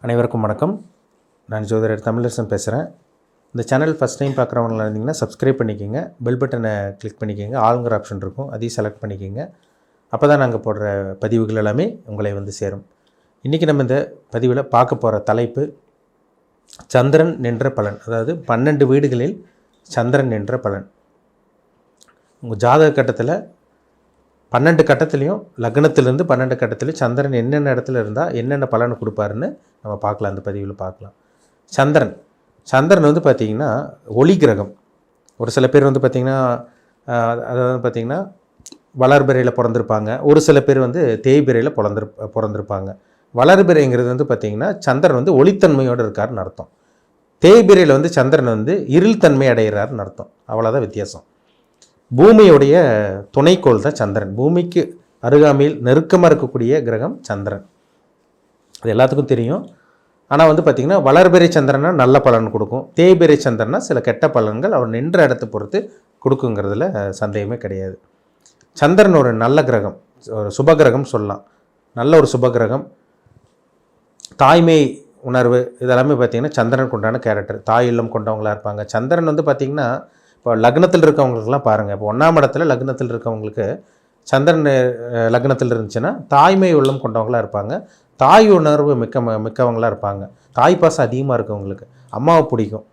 அனைவருக்கும் வணக்கம். நான் ஜோதிடர் தமிழரசன் பேசுகிறேன். இந்த சேனல் ஃபஸ்ட் டைம் பார்க்குறவங்களா இருந்தீங்கன்னா சப்ஸ்கிரைப் பண்ணிக்கோங்க, பெல் பட்டனை கிளிக் பண்ணிக்கோங்க, ஆளுங்கிற ஆப்ஷன் இருக்கும், அதையும் செலக்ட் பண்ணிக்கோங்க. அப்போ தான் நாங்கள் போடுற பதிவுகள் எல்லாமே உங்களை வந்து சேரும். இன்றைக்கி நம்ம இந்த பதிவில் பார்க்க போகிற தலைப்பு சந்திரன் நின்ற பலன். அதாவது 12 வீடுகளில் சந்திரன் நின்ற பலன். உங்கள் ஜாதக கட்டத்தில் 12 கட்டத்துலேயும் லக்னத்திலேருந்து 12 கட்டத்துலேயும் சந்திரன் என்னென்ன இடத்துல இருந்தால் என்னென்ன பலனை கொடுப்பாருன்னு நம்ம பார்க்கலாம். அந்த பதிவில் பார்க்கலாம். சந்திரன் வந்து பார்த்திங்கன்னா ஒளி கிரகம். ஒரு சில பேர் வந்து பார்த்திங்கன்னா அதாவது பார்த்திங்கன்னா வளர்பிறையில் பிறந்திருப்பாங்க. ஒரு சில பேர் வந்து தேய்பிறையில் பிறந்திருப்பாங்க. வளர்பிறைங்கிறது வந்து பார்த்திங்கன்னா சந்திரன் வந்து ஒளித்தன்மையோடு இருக்காருன்னு அர்த்தம். தேய்பிறையில் வந்து சந்திரன் வந்து இருள்தன்மை அடைகிறாருன்னு அர்த்தம். அவ்வளோதான் வித்தியாசம். பூமியுடைய துணைக்கோள் தான் சந்திரன். பூமிக்கு அருகாமையில் நெருக்கமாக இருக்கக்கூடிய கிரகம் சந்திரன். அது எல்லாத்துக்கும் தெரியும். ஆனால் வந்து பார்த்திங்கன்னா வளர்பிறை சந்திரனா நல்ல பலன் கொடுக்கும், தேய்பிறை சந்திரனா சில கெட்ட பலன்கள் அவர் நின்ற இடத்தை பொறுத்து கொடுக்குங்கிறதுல சந்தேகமே கிடையாது. சந்திரன் ஒரு நல்ல கிரகம், ஒரு சுபகிரகம் சொல்லலாம். நல்ல ஒரு சுபகிரகம். தாய்மை உணர்வு இதெல்லாமே பார்த்திங்கன்னா சந்திரனுக்கு உண்டான கேரக்டர். தாய் இல்லம் கொண்டவங்களாக இருப்பாங்க. சந்திரன் வந்து பார்த்திங்கன்னா இப்போ லக்னத்தில் இருக்கவங்களுக்குலாம் பாருங்கள். இப்போ 1ஆம் இடத்துல லக்னத்தில் இருக்கவங்களுக்கு சந்திரன் லக்னத்தில் இருந்துச்சுன்னா தாய்மை உள்ளம் கொண்டவங்களாக இருப்பாங்க. தாய் உணர்வு மிக்கவங்களாக இருப்பாங்க. தாய் பாசம் அதிகமாக இருக்கவங்களுக்கு அம்மாவை பிடிக்கும்.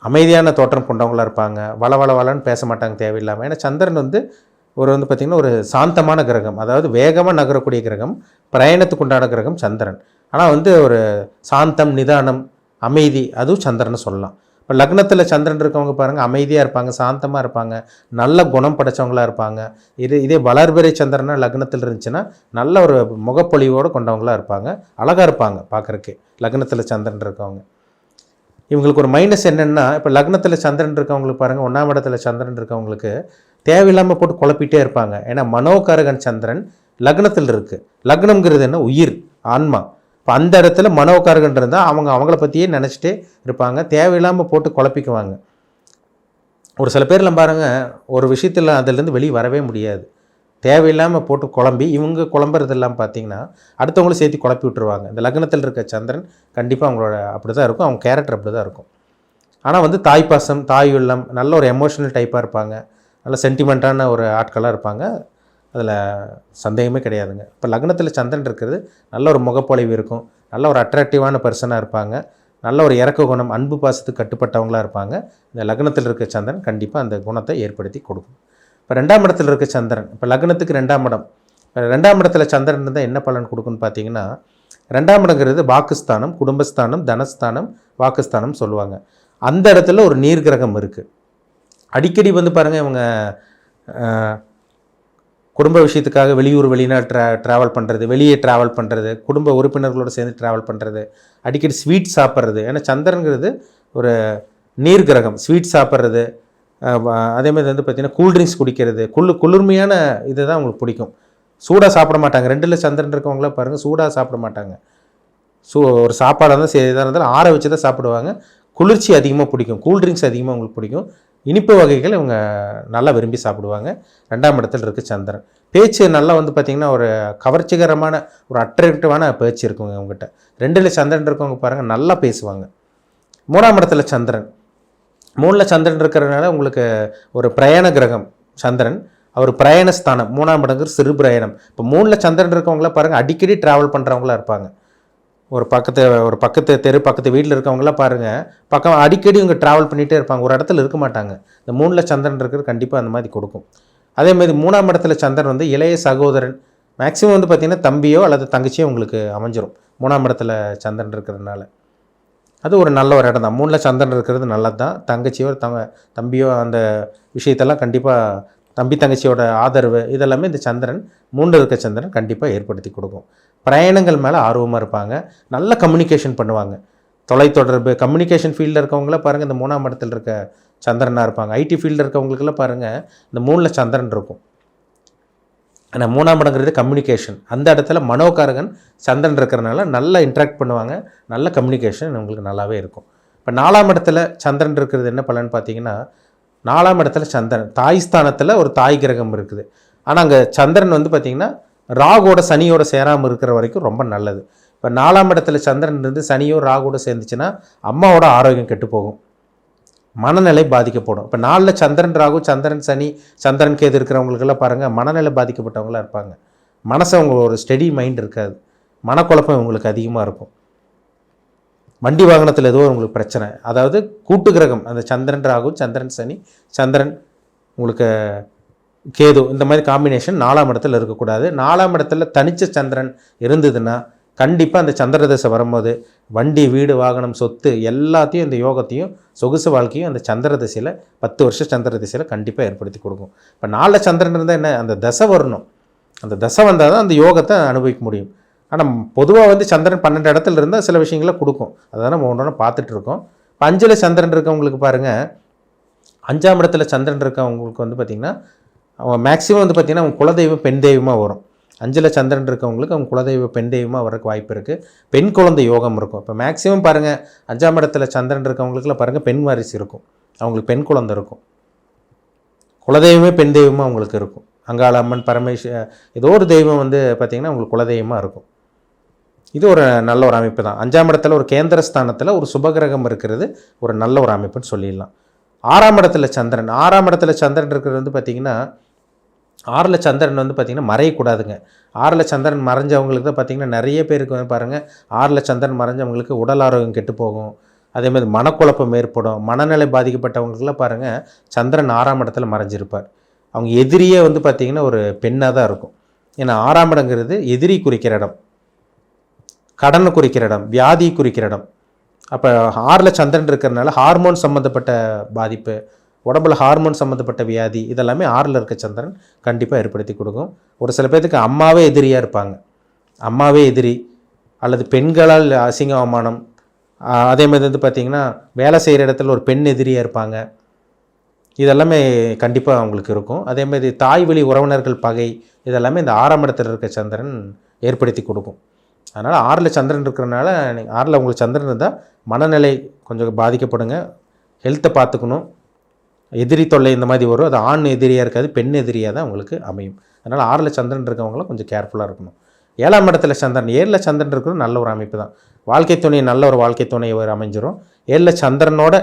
அமைதியான தோற்றம் கொண்டவங்களாக இருப்பாங்க. வளன்னு பேச மாட்டாங்க தேவையில்லாமல். ஏன்னா சந்திரன் வந்து பார்த்திங்கன்னா ஒரு சாந்தமான கிரகம். அதாவது வேகமாக நகரக்கூடிய கிரகம், பிரயாணத்துக்கு உண்டான கிரகம் சந்திரன். ஆனால் வந்து ஒரு சாந்தம், நிதானம், அமைதி, அதுவும் சந்திரன்னு சொல்லலாம். இப்போ லக்னத்தில் சந்திரன் இருக்கவங்க பாருங்கள், அமைதியாக இருப்பாங்க, சாந்தமாக இருப்பாங்க, நல்ல குணம் படைத்தவங்களாக இருப்பாங்க. இதே வளர்பிறை சந்திரனா லக்னத்தில் இருந்துச்சுன்னா நல்ல ஒரு முகப்பொழிவோடு கொண்டவங்களாக இருப்பாங்க, அழகாக இருப்பாங்க பார்க்குறக்கு. லக்னத்தில் சந்திரன் இருக்கவங்க இவங்களுக்கு ஒரு மைனஸ் என்னென்னா, இப்போ லக்னத்தில் சந்திரன் இருக்கவங்களுக்கு பாருங்கள், 1ஆம் இடத்துல சந்திரன் இருக்கவங்களுக்கு தேவையில்லாமல் போட்டு குழப்பிட்டே இருப்பாங்க. ஏன்னா மனோகாரகன் சந்திரன் லக்னத்தில் இருக்குது. லக்னம்ங்கிறது என்ன? உயிர், ஆன்மா. இப்போ அந்த இடத்துல மனோகாரகன் இருந்தால் அவங்கள பற்றியே நினச்சிட்டே இருப்பாங்க. தேவையில்லாமல் போட்டு குழப்பிக்குவாங்க. ஒரு சில பேர்லாம் பாருங்கள், ஒரு விஷயத்தில் அதிலேருந்து வெளியே வரவே முடியாது. தேவையில்லாமல் போட்டு குழம்பி இவங்க குழம்புறதெல்லாம் பார்த்திங்கன்னா அடுத்தவங்களும் சேர்த்து குழப்பி விட்டுருவாங்க. இந்த லக்னத்தில் இருக்க சந்திரன் கண்டிப்பாக அவங்களோட அப்படி தான் இருக்கும். அவங்க கேரக்டர் அப்படி தான் இருக்கும். ஆனால் வந்து தாய்ப்பாசம், தாய் உள்ளம், நல்ல ஒரு எமோஷனல் டைப்பாக இருப்பாங்க. நல்ல சென்டிமெண்ட்டான ஒரு ஆட்களாக இருப்பாங்க. அதில் சந்தேகமே கிடையாதுங்க. இப்போ லக்னத்தில் சந்திரன் இருக்கிறது நல்ல ஒரு முகப்பொழிவு இருக்கும், நல்ல ஒரு அட்ராக்டிவான பர்சனாக இருப்பாங்க, நல்ல ஒரு இறக்க குணம், அன்பு பாசத்துக்கு கட்டுப்பட்டவங்களாக இருப்பாங்க. இந்த லக்னத்தில் இருக்க சந்திரன் கண்டிப்பாக அந்த குணத்தை ஏற்படுத்தி கொடுக்கும். இப்போ 2ஆம் இடத்துல இருக்க சந்திரன், இப்போ லக்னத்துக்கு 2ஆம் இடம். 2ஆம் இடத்துல சந்திரன் இருந்தால் என்ன பலன் கொடுக்குன்னு பார்த்தீங்கன்னா, 2ஆம் இடங்கிறது வாக்குஸ்தானம், குடும்பஸ்தானம், தனஸ்தானம், வாக்குஸ்தானம் சொல்லுவாங்க. அந்த இடத்துல ஒரு நீர் கிரகம் இருக்குது. அடிக்கடி வந்து பாருங்கள், இவங்க குடும்ப விஷயத்துக்காக வெளியூர் வெளிநாடு ட்ராவல் பண்ணுறது, வெளியே ட்ராவல் பண்ணுறது, குடும்ப உறுப்பினர்களோடு சேர்ந்து ட்ராவல் பண்ணுறது, அடிக்கடி ஸ்வீட் சாப்பிட்றது. ஏன்னா சந்திரங்கிறது ஒரு நீர் கிரகம். ஸ்வீட் சாப்பிட்றது, அதேமாதிரி வந்து பார்த்திங்கன்னா கூல்ட்ரிங்க்ஸ் குடிக்கிறது, குளிர்மையான இது தான் அவங்களுக்கு பிடிக்கும். சூடாக சாப்பிட மாட்டாங்க. 2ல் சந்திரன் இருக்கவங்களாம் பாருங்கள், சூடாக சாப்பிட மாட்டாங்க. ஒரு சாப்பாடாக இருந்தால் சரி, எதாக இருந்தாலும் ஆற வச்சு தான் சாப்பிடுவாங்க. குளிர்ச்சி அதிகமாக பிடிக்கும். கூல்ட்ரிங்க்ஸ் அதிகமாக அவங்களுக்கு பிடிக்கும். இனிப்பு வகைகள் இவங்க நல்லா விரும்பி சாப்பிடுவாங்க. 2ஆம் இடத்துல இருக்குது சந்திரன். பேச்சு நல்லா வந்து பார்த்திங்கன்னா ஒரு கவர்ச்சிகரமான ஒரு அட்ராக்டிவான பேச்சு இருக்குங்க அவங்ககிட்ட. 2ல் சந்திரன் இருக்கவங்க பாருங்கள், நல்லா பேசுவாங்க. 3ஆம் இடத்துல சந்திரன். 3ல் சந்திரன் இருக்கிறதுனால உங்களுக்கு ஒரு பிரயாண கிரகம் சந்திரன். அவர் பிரயாணஸ்தானம். 3ஆம் இடங்கிறது சிறு பிரயாணம். இப்போ 3ல் சந்திரன் இருக்கவங்களாம் பாருங்கள், அடிக்கடி ட்ராவல் பண்ணுறவங்களாம் இருப்பாங்க. ஒரு பக்கத்து தெரு பக்கத்து வீட்டில் இருக்கவங்களாம் பாருங்கள், அடிக்கடி இவங்க ட்ராவல் பண்ணிகிட்டே இருப்பாங்க, ஒரு இடத்துல இருக்க மாட்டாங்க. இந்த 3ல் சந்திரன் இருக்கிறது கண்டிப்பாக அந்த மாதிரி கொடுக்கும். அதேமாதிரி 3ஆம் இடத்துல சந்திரன் வந்து இளைய சகோதரன், மேக்ஸிமம் வந்து பார்த்திங்கன்னா தம்பியோ அல்லது தங்கச்சியோ உங்களுக்கு அமைஞ்சிரும் 3ஆம் இடத்துல சந்திரன் இருக்கிறதுனால. அது ஒரு நல்ல ஒரு இடம் தான். 3ல் சந்திரன் இருக்கிறது நல்லது தான். தங்கச்சியோ தம்பியோ அந்த விஷயத்தெல்லாம் கண்டிப்பாக தம்பி தங்கச்சியோட ஆதரவு இதெல்லாமே இந்த சந்திரன் 3ல் இருக்க சந்திரன் கண்டிப்பாக ஏற்படுத்தி கொடுக்கும். பிரயாணங்கள் மேலே ஆர்வமாக இருப்பாங்க. நல்ல கம்யூனிகேஷன் பண்ணுவாங்க. தொலைத்தொடர்பு, கம்யூனிகேஷன் ஃபீல்டில் இருக்கவங்களாம் பாருங்கள், இந்த 3ஆம் இடத்துல இருக்க சந்திரனாக இருப்பாங்க. ஐடி ஃபீல்டில் இருக்கவங்களுக்கெல்லாம் பாருங்கள், இந்த 3ல் சந்திரன் இருக்கும். ஆனால் 3ஆம் இடங்கிறது கம்யூனிகேஷன். அந்த இடத்துல மனோகாரகன் சந்திரன் இருக்கிறனால நல்லா இன்ட்ராக்ட் பண்ணுவாங்க. நல்ல கம்யூனிகேஷன் உங்களுக்கு நல்லாவே இருக்கும். இப்போ 4ஆம் இடத்துல சந்திரன் இருக்கிறது என்ன பலன்னு பார்த்தீங்கன்னா, 4ஆம் இடத்துல சந்திரன் தாய் ஸ்தானத்தில் ஒரு தாய் கிரகம் இருக்குது. ஆனால் அங்கே சந்திரன் வந்து பார்த்திங்கன்னா ராகோட சனியோட சேராமல் இருக்கிற வரைக்கும் ரொம்ப நல்லது. இப்போ 4ஆம் இடத்துல சந்திரன் இருந்து சனியோ ராகுவோட சேர்ந்துச்சுன்னா அம்மாவோட ஆரோக்கியம் கெட்டு போகும், மனநிலை பாதிக்கப்படும். இப்போ 4ல் சந்திரன் ராகு, சந்திரன் சனி, சந்திரன் கேது இருக்கிறவங்களுக்கெல்லாம் பாருங்கள் மனநிலை பாதிக்கப்பட்டவங்களாம் இருப்பாங்க. மனசு அவங்களுக்கு ஒரு ஸ்டெடி மைண்ட் இருக்காது, மனக்குழப்பம் இவங்களுக்கு அதிகமாக இருக்கும். வண்டி வாகனத்தில் ஏதோ உங்களுக்கு பிரச்சனை, அதாவது கூட்டு கிரகம் அந்த சந்திரன் ராகு, சந்திரன் சனி, சந்திரன் உங்களுக்கு கேது, இந்த மாதிரி காம்பினேஷன் 4ஆம் இடத்துல இருக்கக்கூடாது. 4ஆம் இடத்துல தனிச்ச சந்திரன் இருந்ததுன்னா கண்டிப்பாக அந்த சந்திர தசை வரும்போது வண்டி, வீடு, வாகனம், சொத்து எல்லாத்தையும் இந்த யோகத்தையும் சொகுசு வாழ்க்கையும் அந்த சந்திர தசையில் 10 வருஷம் சந்திர தசையில் கண்டிப்பாக ஏற்படுத்தி கொடுக்கும். இப்போ 4ல் சந்திரன் இருந்தால் என்ன, அந்த தசை வரணும், அந்த தசை வந்தால் தான் அந்த யோகத்தை அனுபவிக்க முடியும். ஆனால் பொதுவாக வந்து சந்திரன் 12 இடத்துல இருந்தால் சில விஷயங்களை கொடுக்கும், அதான் நம்ம ஒன்று பார்த்துட்டு இருக்கோம். இப்போ 5ல் சந்திரன் இருக்கவங்களுக்கு பாருங்கள், 5ஆம் இடத்துல சந்திரன் இருக்கவங்களுக்கு வந்து பார்த்திங்கன்னா அவங்க மேக்ஸிமம் வந்து பார்த்திங்கன்னா அவங்க குலதெய்வம் பெண் தெய்வமாக வரும். 5ல் சந்திரன் இருக்கவங்களுக்கு அவங்க குலதெய்வ பெண் தெய்வமாக வரக்கு வாய்ப்பு இருக்குது, பெண் குழந்தை யோகம் இருக்கும். இப்போ மேக்ஸிமம் பாருங்கள் 5ஆம் இடத்துல சந்திரன் இருக்கவங்களுக்குலாம் பாருங்கள் பெண் வாரிசு இருக்கும், அவங்களுக்கு பெண் குழந்தை இருக்கும், குலதெய்வமே பெண் தெய்வமாக அவங்களுக்கு இருக்கும். அங்காள அம்மன், ஏதோ ஒரு தெய்வம் வந்து பார்த்திங்கன்னா அவங்களுக்கு குலதெய்வமாக இருக்கும். இது ஒரு நல்ல ஒரு அமைப்பு தான். 5ஆம் இடத்துல ஒரு கேந்திரஸ்தானத்தில் ஒரு சுபகிரகம் இருக்கிறது ஒரு நல்ல ஒரு அமைப்புன்னு சொல்லிடலாம். 6ஆம் இடத்துல சந்திரன், 6ஆம் இடத்துல சந்திரன் இருக்கிறது வந்து பார்த்திங்கன்னா 6ல் சந்திரன் வந்து பார்த்திங்கன்னா மறையக்கூடாதுங்க. 6ல் சந்திரன் மறைஞ்சவங்களுக்கு தான் பார்த்திங்கன்னா நிறைய பேருக்கு வந்து பாருங்கள் 6ல் சந்திரன் மறைஞ்சவங்களுக்கு உடல் ஆரோக்கியம் கெட்டு போகும், அதேமாதிரி மனக்குழப்பம் ஏற்படும், மனநிலை பாதிக்கப்பட்டவங்களுக்குலாம் பாருங்கள் சந்திரன் 6ஆம் இடத்துல மறைஞ்சிருப்பார். அவங்க எதிரியே வந்து பார்த்திங்கன்னா ஒரு பெண்ணாக தான் இருக்கும். ஏன்னா 6ஆம் இடங்கிறது எதிரி குறிக்கிற இடம், கடனை குறிக்கிற இடம், வியாதி குறிக்கிற இடம். அப்போ 6ல் சந்திரன் இருக்கிறதுனால ஹார்மோன் சம்மந்தப்பட்ட பாதிப்பு, உடம்புல ஹார்மோன் சம்மந்தப்பட்ட வியாதி, இதெல்லாமே 6ல் இருக்க சந்திரன் கண்டிப்பாக ஏற்படுத்தி கொடுக்கும். ஒரு சில பேர்த்துக்கு அம்மாவே எதிரியாக இருப்பாங்க, அம்மாவே எதிரி, அல்லது பெண்களால் அசிங்க அவமானம், அதேமாதிரி வந்து பார்த்திங்கன்னா வேலை செய்கிற இடத்துல ஒரு பெண் எதிரியாக இருப்பாங்க, இதெல்லாமே கண்டிப்பாக அவங்களுக்கு இருக்கும். அதேமாதிரி தாய் வழி உறவினர்கள் பகை, இதெல்லாமே இந்த 6ஆம் இடத்துல இருக்க சந்திரன் ஏற்படுத்தி கொடுக்கும். அதனால் 6ல் சந்திரன் இருக்கிறனால 6ல் உங்களுக்கு சந்திரன் இருந்தால் மனநிலை கொஞ்சம் பாதிக்கப்படுங்க, ஹெல்த்தை பார்த்துக்கணும், எதிரி தொல்லை இந்த மாதிரி வரும். அது ஆண் எதிரியாக இருக்காது, பெண் எதிரியாக தான் உங்களுக்கு அமையும். அதனால் 6ல் சந்திரன் இருக்கவங்களும் கொஞ்சம் கேர்ஃபுல்லாக இருக்கணும். 7ஆம் இடத்துல சந்திரன், 7ல் சந்திரன் இருக்கிறது நல்ல ஒரு அமைப்பு தான். வாழ்க்கை துணை நல்ல ஒரு வாழ்க்கை துணை அமைஞ்சிரும். 7ல் சந்திரனோட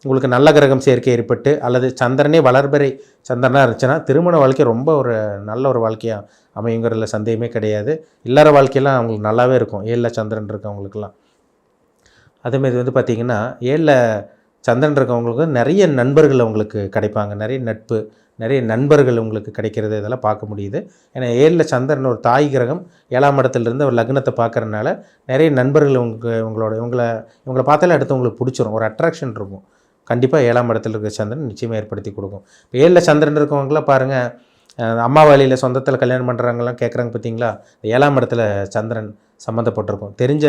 உங்களுக்கு நல்ல கிரகம் சேர்க்கை ஏற்பட்டு, அல்லது சந்திரனே வளர்பிறை சந்திரனாக இருந்துச்சுன்னா திருமண வாழ்க்கை ரொம்ப ஒரு நல்ல ஒரு வாழ்க்கையாக அமையுங்கிறதுல சந்தேகமே கிடையாது. இல்லற வாழ்க்கையெல்லாம் அவங்களுக்கு நல்லாவே இருக்கும் 7ல் சந்திரன் இருக்கவங்களுக்கெல்லாம். அதேமாதிரி வந்து பார்த்திங்கன்னா 7ல் சந்திரன் இருக்கவங்களுக்கு நிறைய நண்பர்கள் அவங்களுக்கு கிடைப்பாங்க, நிறைய நட்பு, நிறைய நண்பர்கள் உங்களுக்கு கிடைக்கிறது, இதெல்லாம் பார்க்க முடியுது. ஏன்னா 7ல் சந்திரன் ஒரு தாய் கிரகம் 7ஆம் இடத்துலேருந்து ஒரு லக்னத்தை பார்க்குறதுனால நிறைய நண்பர்கள் இவங்களை பார்த்தாலே அடுத்து உங்களுக்கு பிடிச்சிரும், ஒரு அட்ராக்ஷன் இருக்கும். கண்டிப்பாக 7ஆம் இடத்துல இருக்கிற சந்திரன் நிச்சயமாக ஏற்படுத்தி கொடுக்கும். இப்போ 7ல் சந்திரன் இருக்கவங்களாம் பாருங்கள், அம்மா வழியில் சொந்தத்தில் கல்யாணம் பண்ணுறாங்கலாம் கேட்குறாங்க பார்த்தீங்களா, 7ஆம் இடத்துல சந்திரன் சம்மந்தப்பட்டிருக்கும். தெரிஞ்ச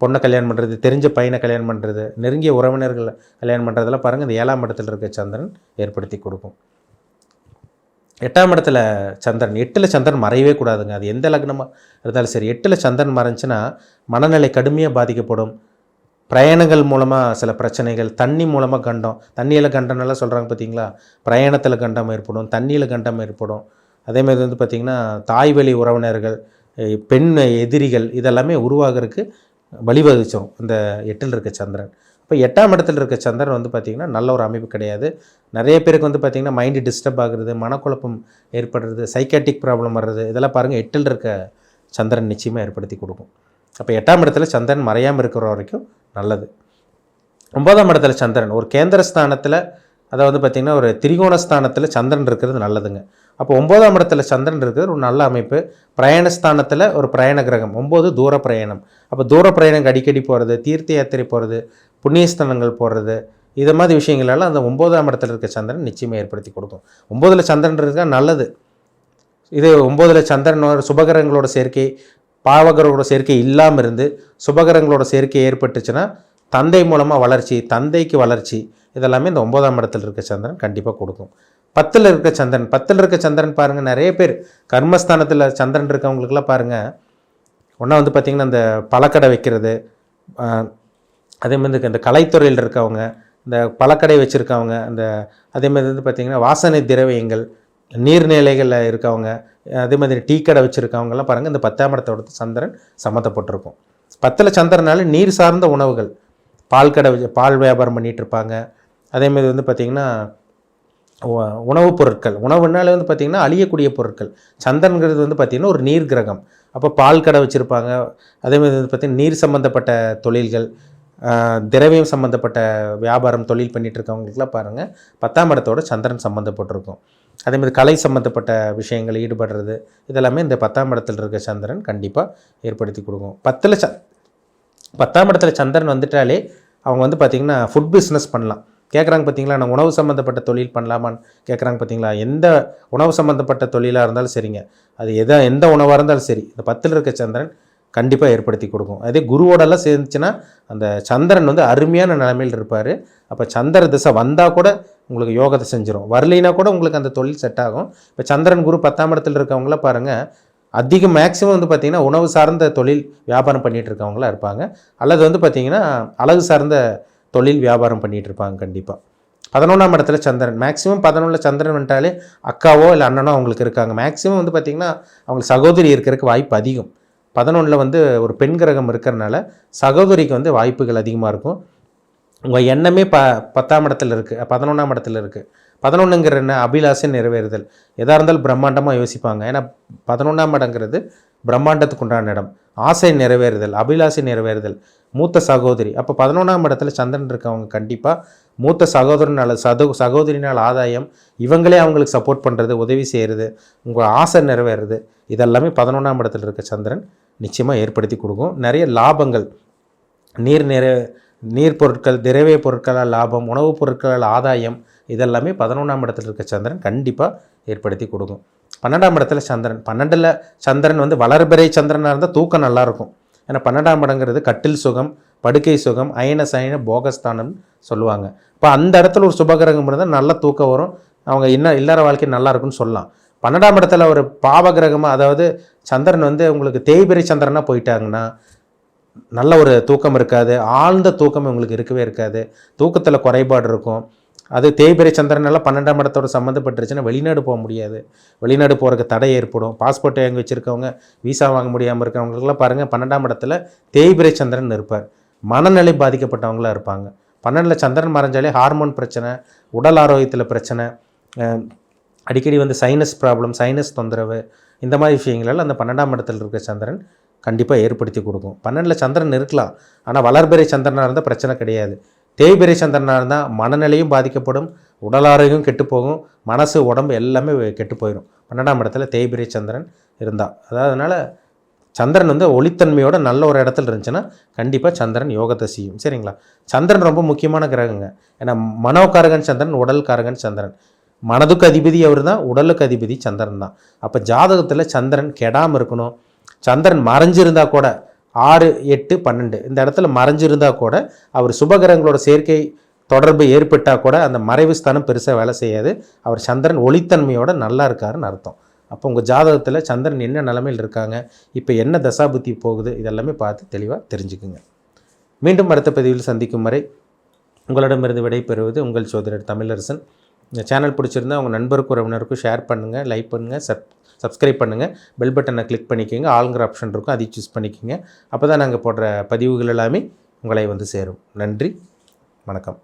பொண்ணை கல்யாணம் பண்ணுறது, தெரிஞ்ச பையனை கல்யாணம் பண்ணுறது, நெருங்கிய உறவினர்களை கல்யாணம் பண்ணுறதெல்லாம் பாருங்கள் இந்த 7ஆம் இடத்துல இருக்க சந்திரன் ஏற்படுத்தி கொடுக்கும். 8ஆம் இடத்துல சந்திரன், 8ல் சந்திரன் மறையவே கூடாதுங்க, அது எந்த லக்னமாக இருந்தாலும் சரி. 8ல் சந்திரன் மறைஞ்சுன்னா மனநிலை கடுமையாக பாதிக்கப்படும், பிரயாணங்கள் மூலமாக சில பிரச்சனைகள், தண்ணி மூலமாக கண்டம், தண்ணியில் கண்டம்னால சொல்கிறாங்க பார்த்தீங்களா, பிரயாணத்தில் கண்டம் ஏற்படும், தண்ணியில் கண்டம் ஏற்படும். அதேமாதிரி வந்து பார்த்திங்கன்னா தாய் வழி உறவினர்கள், பெண் எதிரிகள், இதெல்லாமே உருவாகிறதுக்கு வழிவகுச்சிடும் இந்த 8ல் இருக்க சந்திரன். இப்போ 8ஆம் இடத்துல இருக்க சந்திரன் வந்து பார்த்திங்கன்னா நல்ல ஒரு அமைப்பு கிடையாது. நிறைய பேருக்கு வந்து பார்த்திங்கன்னா மைண்டு டிஸ்டர்ப் ஆகுறது, மனக்குழப்பம் ஏற்படுறது, சைக்காட்டிக் ப்ராப்ளம் வர்றது, இதெல்லாம் பாருங்கள் 8ல் இருக்க சந்திரன் நிச்சயமாக ஏற்படுத்தி கொடுக்கும். அப்போ 8ஆம் இடத்துல சந்திரன் மறையாமல் இருக்கிற வரைக்கும் நல்லது. 9ஆம் இடத்துல சந்திரன் ஒரு கேந்திரஸ்தானத்தில், அதாவது பார்த்திங்கன்னா ஒரு திரிகோணஸ்தானத்தில் சந்திரன் இருக்கிறது நல்லதுங்க. அப்போ 9ஆம் இடத்துல சந்திரன் இருக்கிறது ஒரு நல்ல அமைப்பு. பிரயாணஸ்தானத்தில் ஒரு பிரயாண கிரகம், 9 தூர பிரயாணம். அப்போ தூர பிரயாணம் அடிக்கடி போகிறது, தீர்த்த யாத்திரை போகிறது, புண்ணியஸ்தானங்கள் போகிறது, இது மாதிரி விஷயங்களெல்லாம் அந்த 9ஆம் இடத்துல இருக்க சந்திரன் நிச்சயமாக ஏற்படுத்தி கொடுக்கும். 9ல் சந்திரன் இருக்கா நல்லது. இது 9ல் சந்திரனோட சுபகிரகங்களோட சேர்க்கை, பாவகரோட சேர்க்கை இல்லாமல் இருந்து சுபகிரகங்களோட சேர்க்கை ஏற்பட்டுச்சுன்னா தந்தை மூலமாக வளர்ச்சி, தந்தைக்கு வளர்ச்சி, இதெல்லாமே இந்த 9ஆம் இடத்துல இருக்க சந்திரன் கண்டிப்பாக கொடுக்கும். 10ல் இருக்க சந்திரன், 10ல் இருக்க சந்திரன் பாருங்கள் நிறைய பேர் கர்மஸ்தானத்தில் சந்திரன் இருக்கவங்களுக்கெல்லாம் பாருங்கள், ஒன்றா வந்து பார்த்திங்கன்னா இந்த பழக்கடை வைக்கிறது, அதேமாதிரி இந்த கலைத்துறையில் இருக்கவங்க, இந்த பழக்கடை வச்சுருக்கவங்க, அதேமாதிரி வந்து பார்த்திங்கன்னா வாசனை திரவியங்கள், நீர்நிலைகளில் இருக்கவங்க, அதே மாதிரி டீ கடை வச்சுருக்கவங்கெல்லாம் பாருங்கள் இந்த 10ஆம் இடத்தோட சந்திரன் சம்மந்தப்பட்டிருக்கும். 10ல் சந்திரனால நீர் சார்ந்த உணவுகள், பால் கடை பால் வியாபாரம் பண்ணிகிட்டு இருப்பாங்க. அதேமாதிரி வந்து பார்த்திங்கன்னா உணவுப் பொருட்கள், உணவுனாலே வந்து பார்த்திங்கன்னா அழியக்கூடிய பொருட்கள். சந்திரன்கிறது வந்து பார்த்திங்கன்னா ஒரு நீர் கிரகம். அப்போ பால் கடை வச்சுருப்பாங்க. அதேமாதிரி வந்து பார்த்திங்கன்னா நீர் சம்மந்தப்பட்ட தொழில்கள், திரவியம் சம்மந்தப்பட்ட வியாபாரம் தொழில் பண்ணிகிட்டு இருக்கவங்களுக்குலாம் பாருங்கள் 10ஆம் இடத்தோட சந்திரன் சம்மந்தப்பட்டிருக்கும். அதேமாதிரி கலை சம்மந்தப்பட்ட விஷயங்கள் ஈடுபடுறது இதெல்லாமே இந்த 10ஆம் இடத்துல இருக்க சந்திரன் கண்டிப்பாக ஏற்படுத்தி கொடுக்கும். 10ஆம் இடத்துல சந்திரன் வந்துட்டாலே அவங்க வந்து பார்த்திங்கன்னா ஃபுட் பிஸ்னஸ் பண்ணலாம். கேட்குறாங்க பார்த்தீங்களா, நான் உணவு சம்மந்தப்பட்ட தொழில் பண்ணலாமான்னு கேட்குறாங்க பார்த்தீங்களா. எந்த உணவு சம்மந்தப்பட்ட தொழிலாக இருந்தாலும் சரிங்க, அது எந்த உணவாக இருந்தாலும் சரி, இந்த 10ல் இருக்க சந்திரன் கண்டிப்பாக ஏற்படுத்தி கொடுக்கும். அதே குருவோடெல்லாம் சேர்ந்துச்சுன்னா அந்த சந்திரன் வந்து அருமையான நிலைமையில் இருப்பார். அப்போ சந்திர திசை வந்தால் கூட உங்களுக்கு யோகத்தை செஞ்சிடும், வரலைன்னா கூட உங்களுக்கு அந்த தொழில் செட் ஆகும். இப்போ சந்திரன் குரு 10ஆம் இடத்துல இருக்கவங்கள பாருங்கள், அதிகம் மேக்ஸிமம் வந்து பார்த்திங்கன்னா உணவு சார்ந்த தொழில் வியாபாரம் பண்ணிகிட்டு இருக்கவங்களாம் இருப்பாங்க. அல்லது வந்து பார்த்திங்கன்னா அழகு சார்ந்த தொழில் வியாபாரம் பண்ணிகிட்டு இருப்பாங்க. கண்டிப்பாக 11ஆம் இடத்துல சந்திரன், மேக்ஸிமம் 11ல் சந்திரன் வந்துட்டாலே அக்காவோ இல்லை அண்ணனோ அவங்களுக்கு இருக்காங்க. மேக்ஸிமம் வந்து பார்த்திங்கன்னா அவங்களுக்கு சகோதரி இருக்கிறதுக்கு வாய்ப்பு அதிகம். 11ல் வந்து ஒரு பெண் கிரகம் இருக்கிறனால சகோதரிக்கு வந்து வாய்ப்புகள் அதிகமாக இருக்கும். உங்கள் எண்ணமே 10ஆம் இடத்துல இருக்குது, 11ஆம் இடத்துல இருக்குது. 11ங்கிற என்ன, அபிலாஷை நிறைவேறுதல். எதாக இருந்தாலும் பிரம்மாண்டமாக யோசிப்பாங்க. ஏன்னா 11ஆம் இடங்கிறது பிரம்மாண்டத்துக்கு உண்டான இடம். ஆசை நிறைவேறுதல், அபிலாஷை நிறைவேறுதல், மூத்த சகோதரி. அப்போ 11ஆம் இடத்துல சந்திரன் இருக்கவங்க கண்டிப்பாக மூத்த சகோதரனால் சகோதரினால் ஆதாயம், இவங்களே அவங்களுக்கு சப்போர்ட் பண்ணுறது, உதவி செய்கிறது, உங்கள் ஆசை நிறைவேறுது, இதெல்லாமே 11ஆம் இடத்துல இருக்க சந்திரன் நிச்சயமாக ஏற்படுத்தி கொடுக்கும். நிறைய லாபங்கள், நீர் பொருட்கள், திரவிய பொருட்களால் லாபம், உணவுப் பொருட்களால் ஆதாயம், இதெல்லாமே 11ஆம் இடத்துல இருக்க சந்திரன் கண்டிப்பாக ஏற்படுத்தி கொடுக்கும். 12ஆம் இடத்துல சந்திரன், 12ல் சந்திரன் வந்து வளர்பிறை சந்திரனாக இருந்தால் தூக்கம் நல்லாயிருக்கும். ஏன்னா 12ஆம் இடங்கிறது கட்டில் சுகம், படுக்கை சுகம், அயன சயன போகஸ்தானம்னு சொல்லுவாங்க. இப்போ அந்த இடத்துல ஒரு சுபகிரகம் இருந்தால் நல்ல தூக்கம் வரும், அவங்க இல்லற வாழ்க்கை நல்லா இருக்குன்னு சொல்லலாம். 12ஆம் இடத்துல ஒரு பாவகிரகமாக, அதாவது சந்திரன் வந்து உங்களுக்கு தேய்பிறை சந்திரனாக போயிட்டாங்கன்னா நல்ல ஒரு தூக்கம் இருக்காது, ஆழ்ந்த தூக்கம் உங்களுக்கு இருக்கவே இருக்காது, தூக்கத்தில் குறைபாடு இருக்கும். அது தேய்பிறை சந்திரனால 12ஆம் இடத்தோட சம்மந்தப்பட்டுருச்சுன்னா வெளிநாடு போக முடியாது, வெளிநாடு போகிறதுக்கு தடை ஏற்படும். பாஸ்போர்ட் வாங்கி வச்சுருக்கவங்க, வீசா வாங்க முடியாமல் இருக்கிறவங்களுக்குலாம் பாருங்கள் 12ஆம் இடத்துல தேய்பிறை சந்திரன் இருப்பார். மனநிலை பாதிக்கப்பட்டவங்களாக இருப்பாங்க. 12ல் சந்திரன் மறைஞ்சாலே ஹார்மோன் பிரச்சனை, உடல் ஆரோக்கியத்தில் பிரச்சனை, அடிக்கடி வந்து சைனஸ் ப்ராப்ளம், சைனஸ் தொந்தரவு, இந்த மாதிரி விஷயங்களெல்லாம் அந்த 12ஆம் இடத்துல இருக்க சந்திரன் கண்டிப்பாக ஏற்படுத்தி கொடுக்கும். 12ல் சந்திரன் இருக்கலாம், ஆனால் வளர்பிறை சந்திரனாக இருந்தால் பிரச்சனை கிடையாது. தேய்பிறை சந்திரனாக இருந்தால் மனநிலையும் பாதிக்கப்படும், உடல் ஆரோக்கியம் கெட்டுப்போகும், மனசு உடம்பு எல்லாமே கெட்டு போயிடும் 12ஆம் இடத்துல தேய்பிறை சந்திரன் இருந்தால். அதனால் சந்திரன் வந்து ஒளித்தன்மையோட நல்ல ஒரு இடத்துல இருந்துச்சுன்னா கண்டிப்பாக சந்திரன் யோகத்தை செய்யும். சரிங்களா. சந்திரன் ரொம்ப முக்கியமான கிரகங்க. ஏன்னா மனோகாரகன் சந்திரன், உடல் காரகன் சந்திரன். மனதுக்கு அதிபதி அவர் தான், உடலுக்கு அதிபதி சந்திரன் தான். அப்போ ஜாதகத்தில் சந்திரன் கெடாமல் இருக்கணும். சந்திரன் மறைஞ்சிருந்தால் கூட 6, 8, 12 இந்த இடத்துல மறைஞ்சிருந்தால் கூட அவர் சுபகிரகங்களோட சேர்க்கை தொடர்பு ஏற்பட்டால் கூட அந்த மறைவு ஸ்தானம் பெருசாக வேலை செய்யாது. அவர் சந்திரன் ஒளித்தன்மையோடு நல்லா இருக்காருன்னு அர்த்தம். அப்போ உங்கள் ஜாதகத்தில் சந்திரன் என்ன நிலைமையில் இருக்காங்க, இப்போ என்ன தசாபுத்தி போகுது, இதெல்லாமே பார்த்து தெளிவாக தெரிஞ்சுக்குங்க. மீண்டும் அடுத்த பதிவில் சந்திக்கும் வரை உங்களிடமிருந்து விடைபெறுவது உங்கள் ஜோதிடர் தமிழரசன். இந்த சேனல் பிடிச்சிருந்தால் உங்கள் நண்பருக்கும் உறவினருக்கும் ஷேர் பண்ணுங்கள், லைக் பண்ணுங்கள், சப்ஸ்கிரைப் பண்ணுங்கள், பெல் பட்டனை கிளிக் பண்ணிக்கோங்க, ஆளுங்கிற ஆப்ஷன் இருக்கும், அதை சூஸ் பண்ணிக்கோங்க. அப்போ தான் நாங்கள் போடுற பதிவுகள் எல்லாமே உங்களை வந்து சேரும். நன்றி, வணக்கம்.